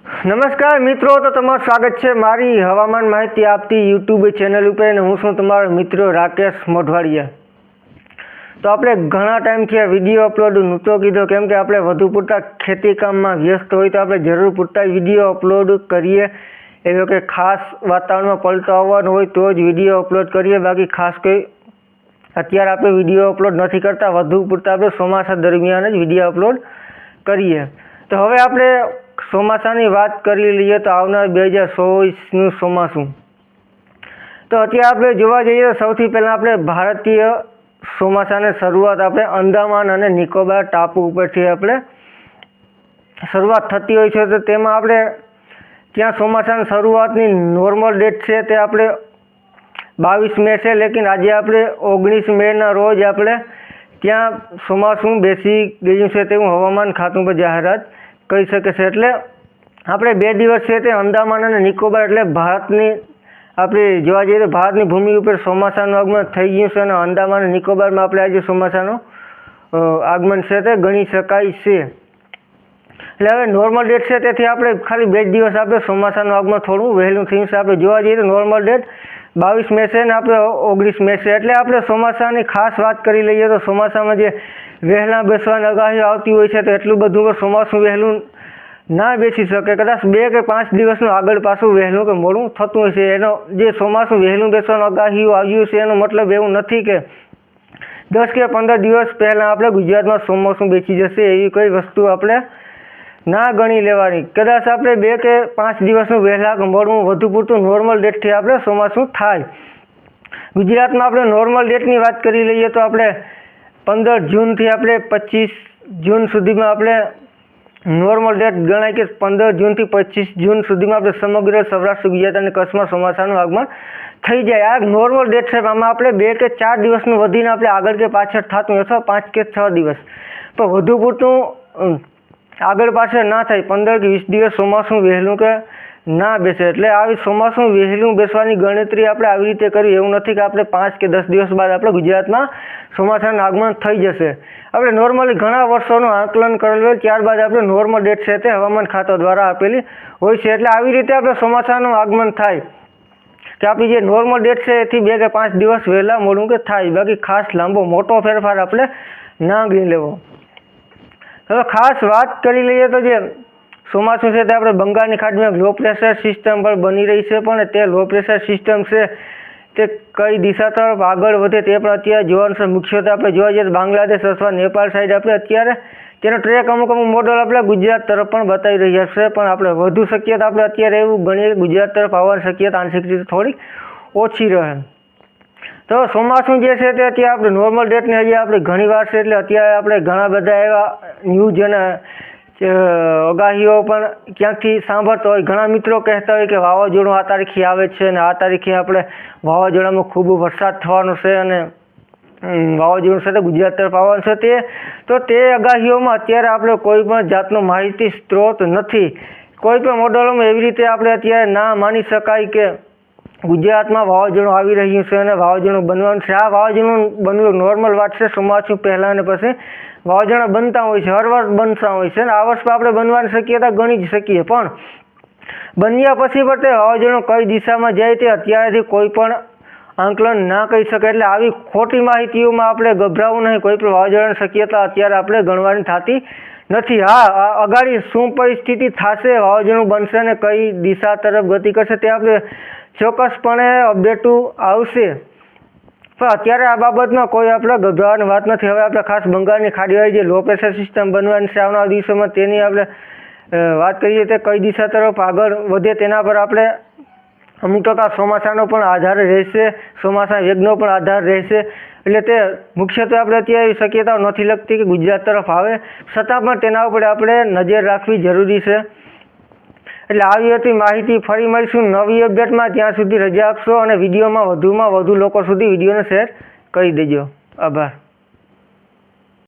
નમસ્કાર મિત્રો, તો તમારું સ્વાગત છે મારી હવામાન માહિતી આપતી યુટ્યુબ ચેનલ ઉપર અને હું છું તમારો મિત્ર રાકેશ મોઢવાડિયા। તો આપણે ઘણા ટાઈમથી આ વિડીયો અપલોડ નહોતો કીધો કેમ કે આપણે વધુ પૂરતા ખેતી કામમાં વ્યસ્ત હોય તો આપણે જરૂર પૂરતા વિડીયો અપલોડ કરીએ। એવો કે ખાસ વાતાવરણમાં પલટો આવવાનો હોય તો જ વિડીયો અપલોડ કરીએ, બાકી ખાસ કોઈ અત્યારે આપણે વિડીયો અપલોડ નથી કરતા, વધુ પૂરતા આપણે ચોમાસા દરમિયાન જ વિડીયો અપલોડ કરીએ। તો હવે આપણે ચોમાસાની વાત કરી લઈએ તો આવનાર 2024નું ચોમાસું। તો અત્યારે આપણે જોવા જઈએ તો સૌથી પહેલાં આપણે ભારતીય ચોમાસાની શરૂઆત આપણે અંદામાન અને નિકોબાર ટાપુ ઉપરથી આપણે શરૂઆત થતી હોય છે। તો તેમાં આપણે ત્યાં ચોમાસાની શરૂઆતની નોર્મલ ડેટ છે તે આપણે 22 મે છે, લેકિન આજે આપણે 19 મેના રોજ આપણે ત્યાં ચોમાસું બેસી ગયું છે તેવું હવામાન ખાતું પર જાહેરાત કહી શકે છે। એટલે આપણે 2 દિવસ છે તે અંદામાન અને નિકોબાર એટલે ભારતની આપણે જોવા જઈએ તો ભારતની ભૂમિ ઉપર ચોમાસાનું આગમન થઈ ગયું છે અને અંદામાન અને નિકોબારમાં આપણે આજે ચોમાસાનું આગમન છે તે ગણી શકાય છે। એટલે હવે નોર્મલ ડેટ છે તેથી આપણે ખાલી 2 દિવસ આપણે ચોમાસાનું આગમન થોડું વહેલું થયું છે। આપણે જોવા જઈએ તો નોર્મલ ડેટ 22 મે છે ને આપણે 19 મે છે। એટલે આપણે ચોમાસાની ખાસ વાત કરી લઈએ તો ચોમાસામાં જે વહેલા બેસવાની આગાહીઓ આવતી હોય છે તો એટલું બધું ચોમાસું વહેલું ના બેસી શકે, કદાચ 2 કે 5 દિવસનું આગળ પાછું વહેલું કે મોડું થતું હોય છે। એનો જે ચોમાસું વહેલું બેસવાનું આગાહીઓ આવ્યું છે એનો મતલબ એવું નથી કે 10 કે 15 દિવસ પહેલાં આપણે ગુજરાતમાં ચોમાસું બેસી જશે, એવી કોઈ વસ્તુ આપણે ના ગણી લેવાની। કદાચ આપણે 2 કે 5 દિવસનું વહેલા કે મોડું વધુ પૂરતું નોર્મલ ડેટથી આપણે ચોમાસું થાય। ગુજરાતમાં આપણે નોર્મલ ડેટની વાત કરી લઈએ તો આપણે 15 જૂનથી આપણે 25 જૂન સુધીમાં આપણે નોર્મલ ડેટ ગણાય કે 15 જૂનથી 25 જૂન સુધીમાં આપણે સમગ્ર સૌરાષ્ટ્ર ગુજરાત અને કચ્છમાં ચોમાસાનું આગમન થઈ જાય। આ નોર્મલ ડેટ છે, આમાં આપણે 2 કે 4 દિવસનું વધીને આપણે આગળ કે પાછળ થતું અથવા 5 કે 6 દિવસ, તો વધુ પૂરતું આગળ પાછળ ના થાય, 15 કે 20 દિવસ ચોમાસું વહેલું કે ના બેસે। એટલે આવી ચોમાસું વહેલું બેસવાની ગણતરી આપણે આવી રીતે કરી, એવું નથી કે આપણે 5 કે 10 દિવસ બાદ આપણે ગુજરાતમાં ચોમાસાનું આગમન થઈ જશે। આપણે નોર્મલી ઘણા વર્ષોનું આકલન કરેલું હોય ત્યારબાદ આપણે નોર્મલ ડેટ છે તે હવામાન ખાતા દ્વારા આપેલી હોય છે। એટલે આવી રીતે આપણે ચોમાસાનું આગમન થાય કે આપણી જે નોર્મલ ડેટ છે એથી 2 કે 5 દિવસ વહેલા મોડું કે થાય, બાકી ખાસ લાંબો મોટો ફેરફાર આપણે ના ગણી લેવો। હવે ખાસ વાત કરી લઈએ તો જે ચોમાસું છે તે આપણે બંગાળની ખાડીમાં લો પ્રેશર સિસ્ટમ પર બની રહી છે, પણ તે લો પ્રેશર સિસ્ટમ છે તે કઈ દિશા તરફ આગળ વધે તે પણ અત્યારે જોવાનું છે। મુખ્યત્વે આપણે જોવા જઈએ તો બાંગ્લાદેશ અથવા નેપાળ સાઈડ આપણે અત્યારે તેનો ટ્રેક અમુક મોડલ આપણે ગુજરાત તરફ પણ બતાવી રહ્યા છે, પણ આપણે વધુ શક્યતા આપણે અત્યારે એવું ગણીએ કે ગુજરાત તરફ આવવાની શક્યતા આંશિક રીતે થોડી ઓછી રહે। તો ચોમાસું જે છે તે અત્યારે આપણે નોર્મલ ડેટની હજી આપણે ઘણી વાર છે, એટલે અત્યારે આપણે ઘણા બધા એવા ન્યૂઝ અને આગાહીઓ પણ ક્યાંકથી સાંભળતો હોય। ઘણા મિત્રો કહેતા હોય કે વાવાઝોડું આ તારીખે આવે છે અને આ તારીખે આપણે વાવાઝોડામાં ખૂબ વરસાદ થવાનો છે અને વાવાઝોડું છે તે ગુજરાત તરફ આવવાનું છે। તે આગાહીઓમાં અત્યારે આપણે કોઈ પણ જાતનો માહિતી સ્ત્રોત નથી। કોઈ પણ મોડલોમાં એવી રીતે આપણે અત્યારે ના માની શકાય કે ગુજરાતમાં વાવાઝોડું આવી રહ્યું છે અને વાવાઝોડું બનવાનું છે। આ વાવાઝોડું બનવું નોર્મલ વાત છે, ચોમાસું પહેલાં અને પછી વાવાઝોડા બનતા હોય છે, હર વર્ષ બનતા હોય છે અને આ વર્ષ આપણે બનવાની શક્યતા ગણી જ શકીએ, પણ બન્યા પછી પણ તે વાવાઝોડું કઈ દિશામાં જાય તે અત્યારેથી કોઈ પણ આંકલન ના કહી શકે। એટલે આવી ખોટી માહિતીઓમાં આપણે ગભરાવું નહીં, કોઈ પણ વાવાઝોડાની શક્યતા અત્યારે આપણે ગણવાની થતી નથી। હા, અગાડી શું પરિસ્થિતિ થશે, વાવાઝોડું બનશે અને કઈ દિશા તરફ ગતિ કરશે તે આપણે ચોક્કસપણે અપડેટો આવશે, પણ અત્યારે આ બાબતમાં કોઈ આપણે ગભરાવાની વાત નથી। હવે આપણે ખાસ બંગાળની ખાડીવાળી જે લો પ્રેશર સિસ્ટમ બનવાની છે આવનારા દિવસોમાં તેની આપણે વાત કરીએ તો કઈ દિશા તરફ આગળ વધે તેના પર આપણે અમુક ટકા ચોમાસાનો પણ આધાર રહેશે, ચોમાસા વેગનો પણ આધાર રહેશે। એટલે તે મુખ્યત્વે આપણે અત્યારે એવી શક્યતાઓ નથી લગતી કે ગુજરાત તરફ આવે, છતાં પણ તેના ઉપર આપણે નજર રાખવી જરૂરી છે। એટલે આવી હતી માહિતી, ફરી મળીશું નવી અપડેટમાં, ત્યાં સુધી રજા આપશો અને વિડીયોમાં વધુમાં વધુ લોકો સુધી વિડીયોને શેર કરી દેજો। આભાર।